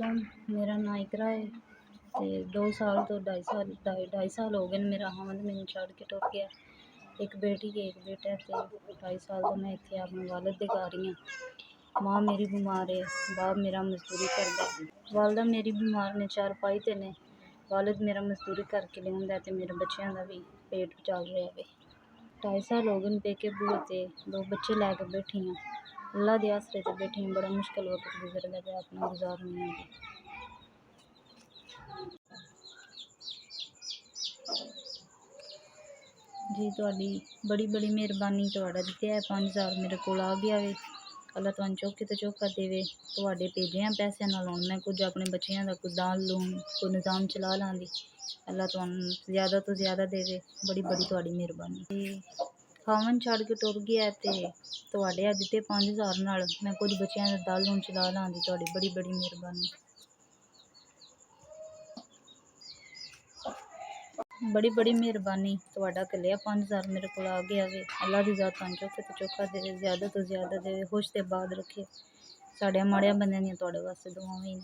वालेकुम। मेरा नाम इकरा है ते 2 साल तो 2.5 साल हो गए मेरा हमद मैनू छड़ के टुर गया। एक बेटी है एक बेटा है ते 2.5 साल तो मैं इत्थे अपने वालिद दे घर ही हां। मां मेरी बीमार है, बाप मेरा मजदूरी करदा है। वालदा मेरी बीमार ने, चारपाई ते ने। वालिद मेरा मजदूरी करके लिआंदा है ते मेरे बच्चों का भी पेट चल रहा है। 2.5 साल हो गए पेके बूए ते 2 बच्चे लैके बैठी हां। अल्लाह दे आसरे ते बैठी हां। बड़ा मुश्किल वक्त गुजरदा पिया, अपना गुजार नहीं आंदी। जी तुहाडी बड़ी बड़ी मेहरबानी, तुहाडा दित्या 5000 मेरे कोल आ गया वे। अल्लाह तुहानू चौके तो चौका देवे। तुहाडे भेजे पैसे नाल हुण मैं कुछ अपने बच्चों का कोई दाल लून कोई निज़ाम चला लांगी। अल्लाह तुहानू ज़्यादा तो ज़्यादा देवे। बड़ी बड़ी तुहाडी मेहरबानी। खावन छड़ के टुर गया ते तुहाडे आ दित्ते 5000 नाल मैं कुछ बच्चों का दाल लून चला लांगी। तुहाडी बड़ी बड़ी मेहरबानी। बड़ी बड़ी मेहरबानी, तुहाडा कल्लिया 5000 मेरे को आ गया वे। अल्लाह दी ज़ात तुहानू चौके तो चौका देवे, ज़्यादा तो ज़्यादा देवे, खुश ते बाद रखे। साढ़े माड़े बंदे दियां तुहाडे वास्ते दुआवां ही ने।